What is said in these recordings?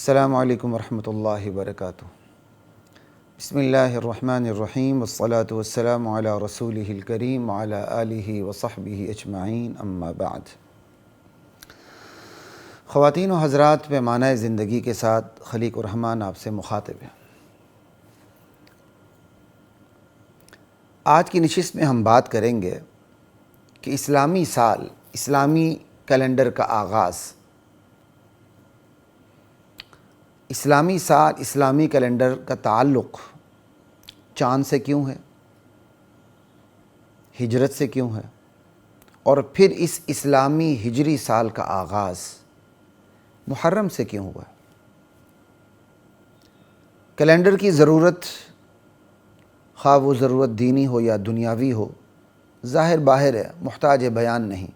السلام علیکم ورحمۃ اللہ وبرکاتہ۔ بسم اللہ الرحمن الرحیم والصلاة والسلام علی رسولہ الکریم وعلی آلہ وصحبہ اجمعین، اما بعد۔ خواتین و حضرات، پیمانہ زندگی کے ساتھ خلیق الرحمن آپ سے مخاطب ہے۔ آج کی نشست میں ہم بات کریں گے کہ اسلامی سال، اسلامی کیلنڈر کا آغاز، اسلامی سال، اسلامی کیلنڈر کا تعلق چاند سے کیوں ہے، ہجرت سے کیوں ہے، اور پھر اس اسلامی ہجری سال کا آغاز محرم سے کیوں ہوا ہے۔ کیلنڈر کی ضرورت، خواہ وہ ضرورت دینی ہو یا دنیاوی ہو، ظاہر باہر ہے، محتاج بیان نہیں۔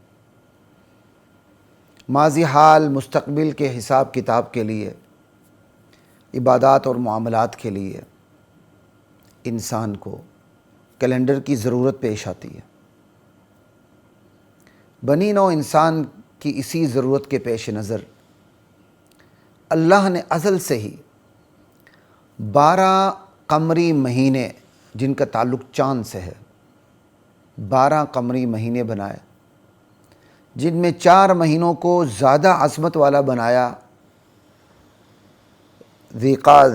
ماضی، حال، مستقبل کے حساب کتاب کے لیے، عبادات اور معاملات کے لیے انسان کو کیلنڈر کی ضرورت پیش آتی ہے۔ بنی نوع انسان کی اسی ضرورت کے پیش نظر اللہ نے ازل سے ہی 12 قمری مہینے، جن کا تعلق چاند سے ہے، 12 قمری مہینے بنائے، جن میں 4 مہینوں کو زیادہ عظمت والا بنایا، ذی قعدہ،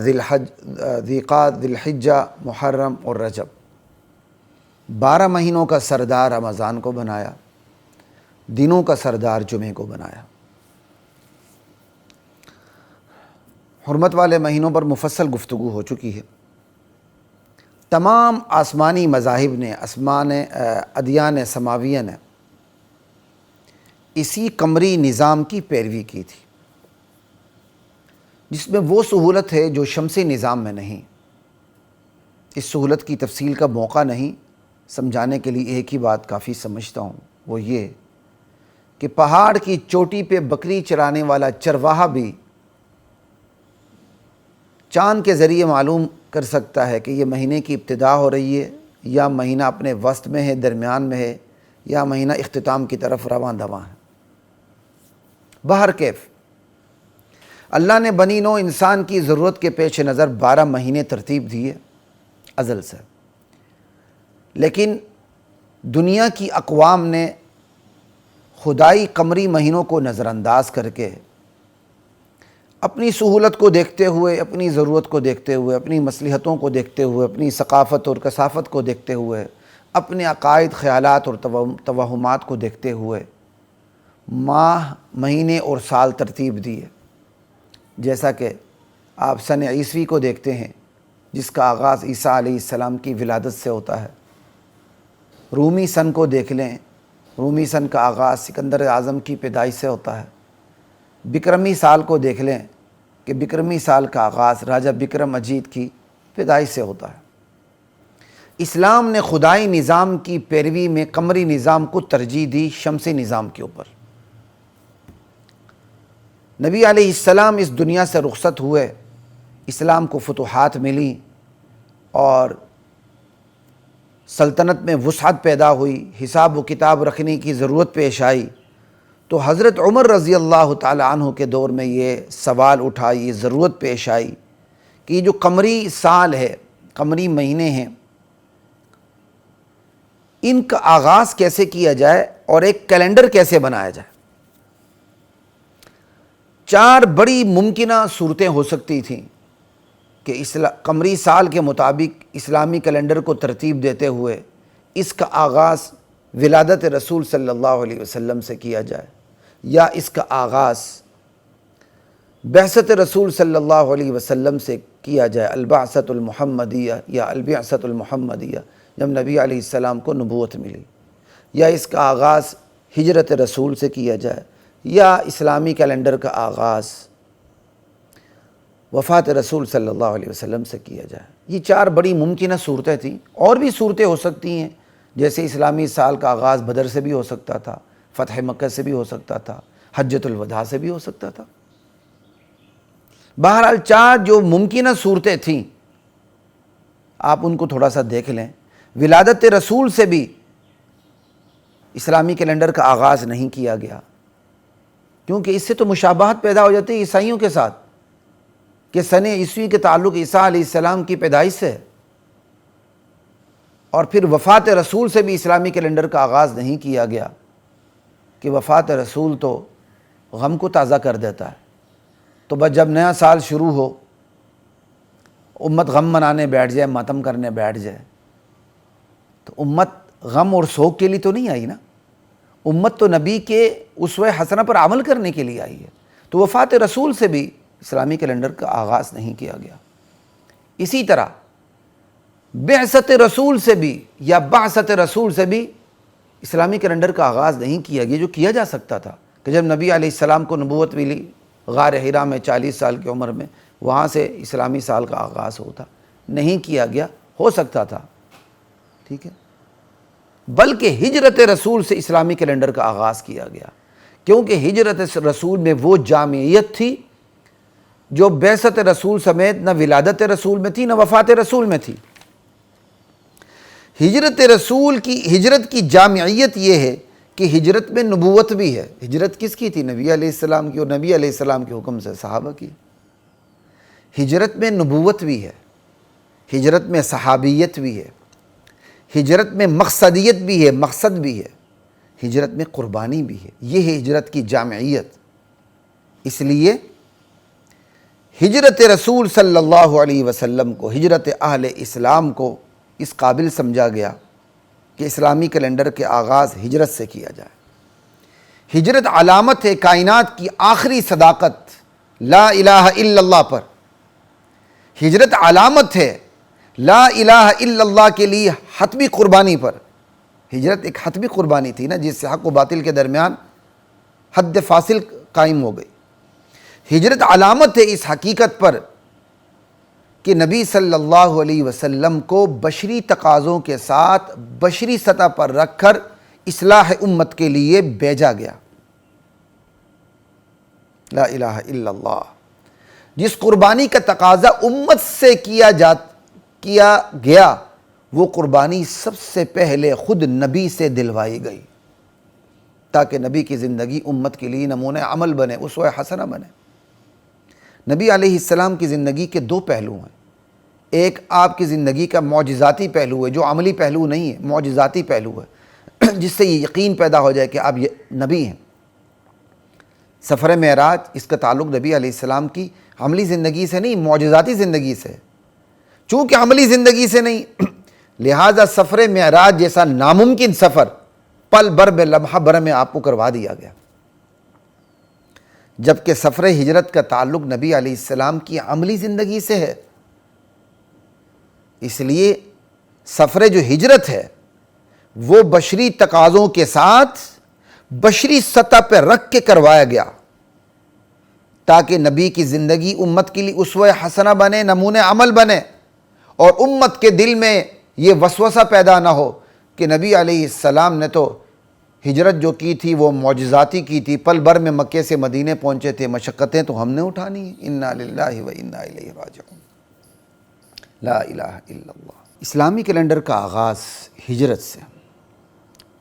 ذی الحجہ، محرم اور رجب۔ 12 مہینوں کا سردار رمضان کو بنایا، دنوں کا سردار جمعہ کو بنایا۔ حرمت والے مہینوں پر مفصل گفتگو ہو چکی ہے۔ تمام آسمانی مذاہب نے، ادیان سماویہ نے اسی قمری نظام کی پیروی کی تھی، جس میں وہ سہولت ہے جو شمسی نظام میں نہیں۔ اس سہولت کی تفصیل کا موقع نہیں، سمجھانے کے لیے ایک ہی بات کافی سمجھتا ہوں، وہ یہ کہ پہاڑ کی چوٹی پہ بکری چرانے والا چرواہا بھی چاند کے ذریعے معلوم کر سکتا ہے کہ یہ مہینے کی ابتدا ہو رہی ہے، یا مہینہ اپنے وسط میں ہے، درمیان میں ہے، یا مہینہ اختتام کی طرف رواں دواں ہے۔ بہر کیف اللہ نے بنی نوع انسان کی ضرورت کے پیش نظر 12 مہینے ترتیب دیے ازل سے، لیکن دنیا کی اقوام نے خدائی قمری مہینوں کو نظر انداز کر کے اپنی سہولت کو دیکھتے ہوئے، اپنی ضرورت کو دیکھتے ہوئے، اپنی مصلحتوں کو دیکھتے ہوئے، اپنی ثقافت اور کثافت کو دیکھتے ہوئے، اپنے عقائد، خیالات اور توہمات کو دیکھتے ہوئے ماہ، مہینے اور سال ترتیب دیے۔ جیسا کہ آپ سن عیسوی کو دیکھتے ہیں، جس کا آغاز عیسیٰ علیہ السلام کی ولادت سے ہوتا ہے۔ رومی سن کو دیکھ لیں، رومی سن کا آغاز سکندر اعظم کی پیدائش سے ہوتا ہے۔ بکرمی سال کو دیکھ لیں کہ بکرمی سال کا آغاز راجہ بکرم اجیت کی پیدائش سے ہوتا ہے۔ اسلام نے خدائی نظام کی پیروی میں قمری نظام کو ترجیح دی شمسی نظام کے اوپر۔ نبی علیہ السلام اس دنیا سے رخصت ہوئے، اسلام کو فتوحات ملی اور سلطنت میں وسعت پیدا ہوئی، حساب و کتاب رکھنے کی ضرورت پیش آئی، تو حضرت عمر رضی اللہ تعالی عنہ کے دور میں یہ سوال اٹھا، یہ ضرورت پیش آئی کہ یہ جو قمری سال ہے، قمری مہینے ہیں، ان کا آغاز کیسے کیا جائے اور ایک کیلنڈر کیسے بنایا جائے۔ 4 بڑی ممکنہ صورتیں ہو سکتی تھیں کہ قمری سال کے مطابق اسلامی کیلنڈر کو ترتیب دیتے ہوئے اس کا آغاز ولادت رسول صلی اللہ علیہ وسلم سے کیا جائے، یا اس کا آغاز بعثت رسول صلی اللہ علیہ وسلم سے کیا جائے، البعثۃ المحمدیہ یا البعثۃ المحمدیہ، جب نبی علیہ السلام کو نبوت ملی، یا اس کا آغاز ہجرت رسول سے کیا جائے، یا اسلامی کیلنڈر کا آغاز وفات رسول صلی اللہ علیہ وسلم سے کیا جائے۔ یہ 4 بڑی ممکنہ صورتیں تھیں، اور بھی صورتیں ہو سکتی ہیں، جیسے اسلامی سال کا آغاز بدر سے بھی ہو سکتا تھا، فتح مکہ سے بھی ہو سکتا تھا، حجۃ الوداع سے بھی ہو سکتا تھا۔ بہرحال 4 جو ممکنہ صورتیں تھیں، آپ ان کو تھوڑا سا دیکھ لیں۔ ولادت رسول سے بھی اسلامی کیلنڈر کا آغاز نہیں کیا گیا، کیونکہ اس سے تو مشابہت پیدا ہو جاتی ہے عیسائیوں کے ساتھ۔ کہ سن عیسوی کے تعلق عیسیٰ علیہ السلام کی پیدائش سے، اور پھر وفات رسول سے بھی اسلامی کیلنڈر کا آغاز نہیں کیا گیا کہ وفات رسول تو غم کو تازہ کر دیتا ہے، تو بس جب نیا سال شروع ہو امت غم منانے بیٹھ جائے، ماتم کرنے بیٹھ جائے، تو امت غم اور سوگ کے لیے تو نہیں آئی نا، امت تو نبی کے اسوہ حسنہ پر عمل کرنے کے لیے آئی ہے۔ تو وفات رسول سے بھی اسلامی کیلنڈر کا آغاز نہیں کیا گیا۔ اسی طرح بعثت رسول سے بھی یا بعثت رسول سے بھی اسلامی کیلنڈر کا آغاز نہیں کیا گیا، جو کیا جا سکتا تھا کہ جب نبی علیہ السلام کو نبوت ملی غار حرا میں 40 سال کی عمر میں، وہاں سے اسلامی سال کا آغاز ہوتا، نہیں کیا گیا، ہو سکتا تھا، ٹھیک ہے، بلکہ ہجرت رسول سے اسلامی کیلنڈر کا آغاز کیا گیا، کیونکہ ہجرت رسول میں وہ جامعیت تھی جو بعثت رسول سمیت نہ ولادت رسول میں تھی نہ وفات رسول میں تھی۔ ہجرت کی جامعیت یہ ہے کہ ہجرت میں نبوت بھی ہے۔ ہجرت کس کی تھی؟ نبی علیہ السلام کی، اور نبی علیہ السلام کے حکم سے صحابہ کی۔ ہجرت میں نبوت بھی ہے، ہجرت میں صحابیت بھی ہے، ہجرت میں مقصدیت بھی ہے، مقصد بھی ہے، ہجرت میں قربانی بھی ہے۔ یہ ہے ہجرت کی جامعیت۔ اس لیے ہجرت رسول صلی اللہ علیہ وسلم کو، ہجرت اہل اسلام کو اس قابل سمجھا گیا کہ اسلامی کیلنڈر کے آغاز ہجرت سے کیا جائے۔ ہجرت علامت ہے کائنات کی آخری صداقت لا الہ الا اللہ پر۔ ہجرت علامت ہے لا الہ الا اللہ کے لیے حتمی قربانی پر۔ ہجرت ایک حتمی قربانی تھی نا، جس سے حق و باطل کے درمیان حد فاصل قائم ہو گئی۔ ہجرت علامت ہے اس حقیقت پر کہ نبی صلی اللہ علیہ وسلم کو بشری تقاضوں کے ساتھ بشری سطح پر رکھ کر اصلاح امت کے لیے بھیجا گیا۔ لا الہ الا اللہ، جس قربانی کا تقاضا امت سے کیا گیا، وہ قربانی سب سے پہلے خود نبی سے دلوائی گئی، تاکہ نبی کی زندگی امت کے لیے نمونہ عمل بنے، اسوہ حسنہ بنے۔ نبی علیہ السلام کی زندگی کے دو پہلو ہیں۔ ایک آپ کی زندگی کا معجزاتی پہلو ہے، جو عملی پہلو نہیں ہے، معجزاتی پہلو ہے، جس سے یہ یقین پیدا ہو جائے کہ آپ یہ نبی ہیں۔ سفر معراج، اس کا تعلق نبی علیہ السلام کی عملی زندگی سے نہیں، معجزاتی زندگی سے۔ چونکہ عملی زندگی سے نہیں، لہٰذا سفر معراج جیسا ناممکن سفر پل بھر میں، لمحہ بھر میں آپ کو کروا دیا گیا، جبکہ سفر ہجرت کا تعلق نبی علیہ السلام کی عملی زندگی سے ہے۔ اس لیے سفر جو ہجرت ہے وہ بشری تقاضوں کے ساتھ بشری سطح پہ رکھ کے کروایا گیا، تاکہ نبی کی زندگی امت کے لیے اسوہ حسنہ بنے، نمونہ عمل بنے، اور امت کے دل میں یہ وسوسہ پیدا نہ ہو کہ نبی علیہ السلام نے تو ہجرت جو کی تھی وہ معجزاتی کی تھی، پل بھر میں مکے سے مدینے پہنچے تھے، مشقتیں تو ہم نے اٹھانی ہیں۔ انا للہ و انا الیہ راجعون۔ لا الہ الا اللہ۔ اسلامی کیلنڈر کا آغاز ہجرت سے،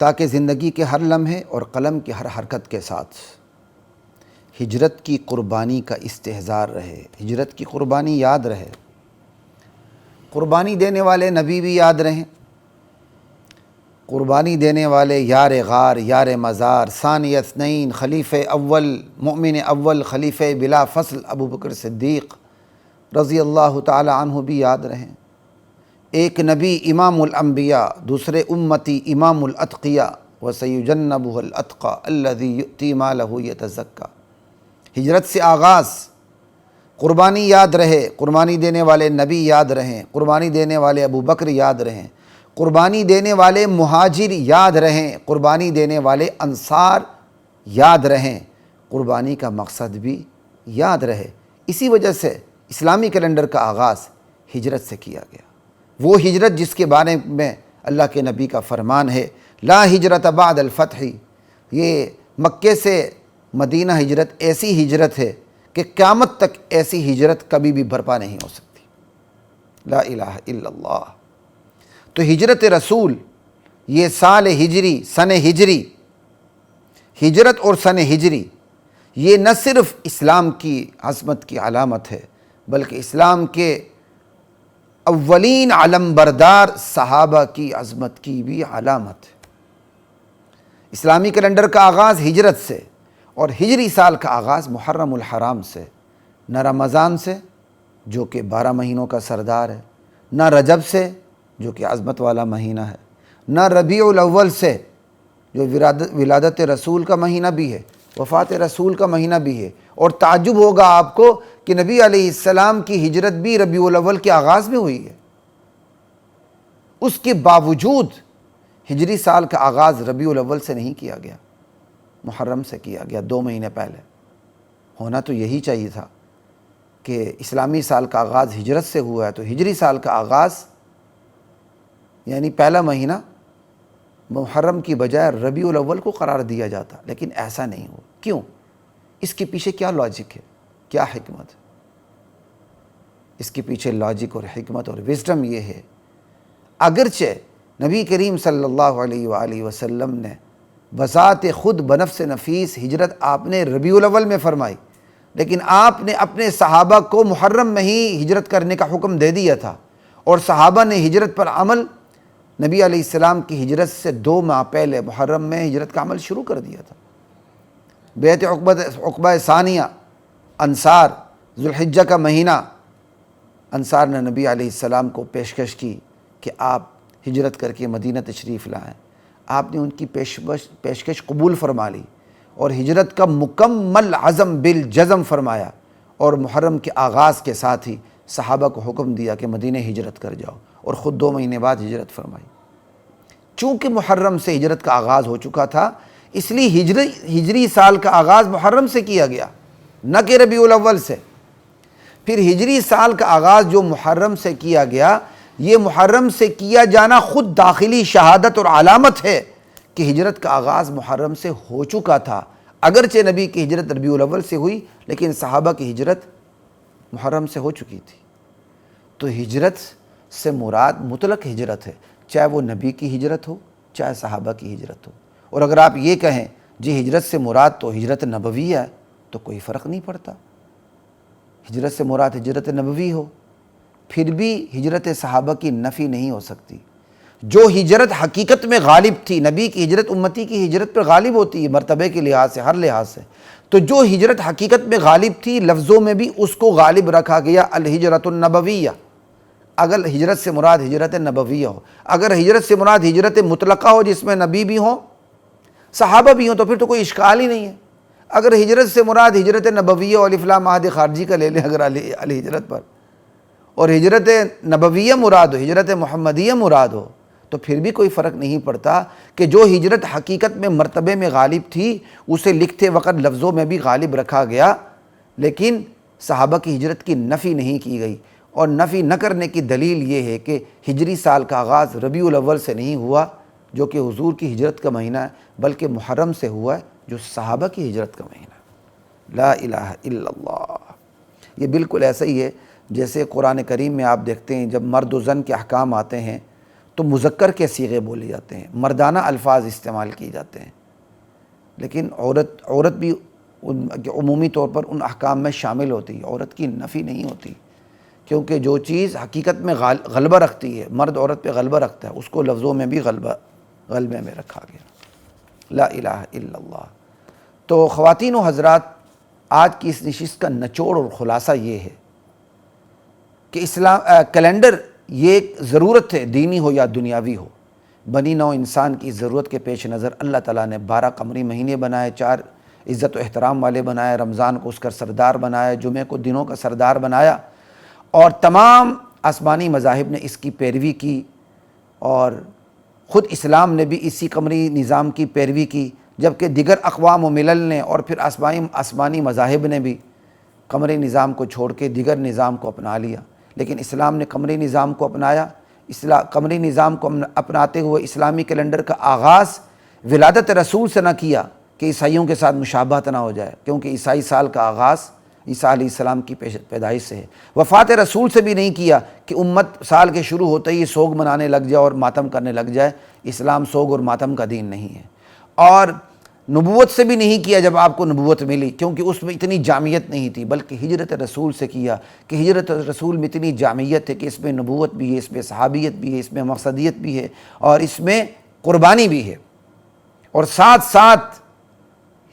تاکہ زندگی کے ہر لمحے اور قلم کی ہر حرکت کے ساتھ ہجرت کی قربانی کا استحضار رہے، ہجرت کی قربانی یاد رہے، قربانی دینے والے نبی بھی یاد رہیں، قربانی دینے والے یار غار، یار مزار، ثانی اثنین، خلیفہ اول، مؤمن اول، خلیفہ بلا فصل ابو بکر صدیق رضی اللہ تعالی عنہ بھی یاد رہیں۔ ایک نبی امام الانبیاء، دوسرے امتی امام الاتقیاء، وسیجنبہ الاتقی الذی یؤتی مالہ یتزکی۔ ہجرت سے آغاز، قربانی یاد رہے، قربانی دینے والے نبی یاد رہیں، قربانی دینے والے ابو بکر یاد رہیں، قربانی دینے والے مہاجر یاد رہیں، قربانی دینے والے انصار یاد رہیں، قربانی کا مقصد بھی یاد رہے۔ اسی وجہ سے اسلامی کیلنڈر کا آغاز ہجرت سے کیا گیا، وہ ہجرت جس کے بارے میں اللہ کے نبی کا فرمان ہے، لا ہجرت بعد الفتح۔ یہ مکے سے مدینہ ہجرت ایسی ہجرت ہے کہ قیامت تک ایسی ہجرت کبھی بھی برپا نہیں ہو سکتی۔ لا الہ الا اللہ۔ تو ہجرت رسول، یہ سال ہجری، سن ہجری، ہجرت اور سن ہجری، یہ نہ صرف اسلام کی عظمت کی علامت ہے بلکہ اسلام کے اولین علم بردار صحابہ کی عظمت کی بھی علامت ہے۔ اسلامی کیلنڈر کا آغاز ہجرت سے اور ہجری سال کا آغاز محرم الحرام سے، نہ رمضان سے جو کہ 12 مہینوں کا سردار ہے، نہ رجب سے جو کہ عظمت والا مہینہ ہے، نہ ربیع الاول سے جو ولادت رسول کا مہینہ بھی ہے، وفات رسول کا مہینہ بھی ہے۔ اور تعجب ہوگا آپ کو کہ نبی علیہ السلام کی ہجرت بھی ربیع الاول کے آغاز میں ہوئی ہے، اس کے باوجود ہجری سال کا آغاز ربیع الاول سے نہیں کیا گیا، محرم سے کیا گیا، 2 مہینے پہلے۔ ہونا تو یہی چاہیے تھا کہ اسلامی سال کا آغاز ہجرت سے ہوا ہے تو ہجری سال کا آغاز یعنی پہلا مہینہ محرم کی بجائے ربیع الاول کو قرار دیا جاتا، لیکن ایسا نہیں ہوا۔ کیوں؟ اس کے پیچھے کیا لاجک ہے، کیا حکمت ہے؟ اس کے پیچھے لاجک اور حکمت اور وزڈم یہ ہے، اگرچہ نبی کریم صلی اللہ علیہ وآلہ وسلم نے بذات خود بنفس نفیس ہجرت آپ نے ربیع الاول میں فرمائی، لیکن آپ نے اپنے صحابہ کو محرم میں ہی ہجرت کرنے کا حکم دے دیا تھا، اور صحابہ نے ہجرت پر عمل نبی علیہ السلام کی ہجرت سے 2 ماہ پہلے محرم میں ہجرت کا عمل شروع کر دیا تھا۔ بیعت عقبہ ثانیہ، انصار، ذوالحجہ کا مہینہ، انصار نے نبی علیہ السلام کو پیشکش کی کہ آپ ہجرت کر کے مدینہ تشریف لائیں۔ آپ نے ان کی پیشکش قبول فرما لی اور ہجرت کا مکمل عزم بالجزم فرمایا، اور محرم کے آغاز کے ساتھ ہی صحابہ کو حکم دیا کہ مدینہ ہجرت کر جاؤ، اور خود 2 مہینے بعد ہجرت فرمائی۔ چونکہ محرم سے ہجرت کا آغاز ہو چکا تھا، اس لیے ہجری سال کا آغاز محرم سے کیا گیا، نہ کہ ربیع الاول سے۔ پھر ہجری سال کا آغاز جو محرم سے کیا گیا، یہ محرم سے کیا جانا خود داخلی شہادت اور علامت ہے کہ ہجرت کا آغاز محرم سے ہو چکا تھا۔ اگرچہ نبی کی ہجرت ربیع الاول سے ہوئی، لیکن صحابہ کی ہجرت محرم سے ہو چکی تھی۔ تو ہجرت سے مراد مطلق ہجرت ہے، چاہے وہ نبی کی ہجرت ہو، چاہے صحابہ کی ہجرت ہو۔ اور اگر آپ یہ کہیں جی ہجرت سے مراد تو ہجرت نبوی ہے، تو کوئی فرق نہیں پڑتا۔ ہجرت سے مراد ہجرت نبوی ہو، پھر بھی ہجرت صحابہ کی نفی نہیں ہو سکتی۔ جو ہجرت حقیقت میں غالب تھی، نبی کی ہجرت امتی کی ہجرت پر غالب ہوتی ہے مرتبے کے لحاظ سے، ہر لحاظ سے، تو جو ہجرت حقیقت میں غالب تھی، لفظوں میں بھی اس کو غالب رکھا گیا، الہجرت النبویہ۔ اگر ہجرت سے مراد ہجرت نبویہ ہو، اگر ہجرت سے مراد ہجرت مطلقہ ہو جس میں نبی بھی ہوں، صحابہ بھی ہوں، تو پھر تو کوئی اشکال ہی نہیں ہے۔ اگر ہجرت سے مراد ہجرت نبویہ اور الف لام عہد خارجی کا لے لیں اگر الہجرت پر، اور ہجرت نبویہ مراد ہو، ہجرت محمدیہ مراد ہو، تو پھر بھی کوئی فرق نہیں پڑتا کہ جو ہجرت حقیقت میں مرتبے میں غالب تھی اسے لکھتے وقت لفظوں میں بھی غالب رکھا گیا، لیکن صحابہ کی ہجرت کی نفی نہیں کی گئی۔ اور نفی نہ کرنے کی دلیل یہ ہے کہ ہجری سال کا آغاز ربیع الاول سے نہیں ہوا جو کہ حضور کی ہجرت کا مہینہ ہے، بلکہ محرم سے ہوا ہے جو صحابہ کی ہجرت کا مہینہ ہے۔ لا الہ الا اللہ۔ یہ بالکل ایسا ہی ہے جیسے قرآن کریم میں آپ دیکھتے ہیں جب مرد و زن کے احکام آتے ہیں تو مذکر کے صیغے بولے جاتے ہیں، مردانہ الفاظ استعمال کیے جاتے ہیں، لیکن عورت بھی عمومی طور پر ان احکام میں شامل ہوتی ہے، عورت کی نفی نہیں ہوتی، کیونکہ جو چیز حقیقت میں غلبہ رکھتی ہے، مرد عورت پہ غلبہ رکھتا ہے، اس کو لفظوں میں بھی غلبے میں رکھا گیا۔ لا الہ الا اللہ۔ تو خواتین و حضرات، آج کی اس نشست کا نچوڑ اور خلاصہ یہ ہے کہ کیلنڈر یہ ایک ضرورت ہے، دینی ہو یا دنیاوی ہو۔ بنی نوع انسان کی ضرورت کے پیش نظر اللہ تعالیٰ نے 12 قمری مہینے بنائے، 4 عزت و احترام والے بنائے، رمضان کو اس کا سردار بنایا، جمعہ کو دنوں کا سردار بنایا، اور تمام آسمانی مذاہب نے اس کی پیروی کی، اور خود اسلام نے بھی اسی قمری نظام کی پیروی کی، جبکہ دیگر اقوام و ملل نے اور پھر آسمانی مذاہب نے بھی قمری نظام کو چھوڑ کے دیگر نظام کو اپنا لیا، لیکن اسلام نے قمری نظام کو اپنایا۔ قمری نظام کو اپناتے ہوئے اسلامی کیلنڈر کا آغاز ولادت رسول سے نہ کیا کہ عیسائیوں کے ساتھ مشابہت نہ ہو جائے، کیونکہ عیسائی سال کا آغاز عیسیٰ علیہ السلام کی پیدائش سے ہے۔ وفات رسول سے بھی نہیں کیا کہ امت سال کے شروع ہوتے ہی سوگ منانے لگ جائے اور ماتم کرنے لگ جائے، اسلام سوگ اور ماتم کا دین نہیں ہے۔ اور نبوت سے بھی نہیں کیا جب آپ کو نبوت ملی، کیونکہ اس میں اتنی جامعیت نہیں تھی، بلکہ ہجرت رسول سے کیا کہ ہجرت رسول میں اتنی جامعیت ہے کہ اس میں نبوت بھی ہے، اس میں صحابیت بھی ہے، اس میں مقصدیت بھی ہے، اور اس میں قربانی بھی ہے۔ اور ساتھ ساتھ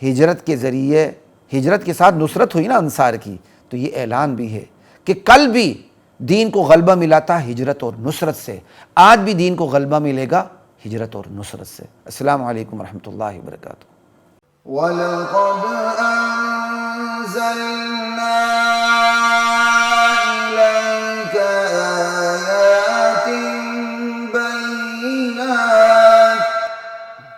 ہجرت کے ذریعے، ہجرت کے ساتھ نصرت ہوئی نا انصار کی، تو یہ اعلان بھی ہے کہ کل بھی دین کو غلبہ ملا تھا ہجرت اور نصرت سے، آج بھی دین کو غلبہ ملے گا ہجرت اور نصرت سے۔ السلام علیکم ورحمۃ اللہ وبرکاتہ۔ وَلَقَدْ أَنزَلْنَا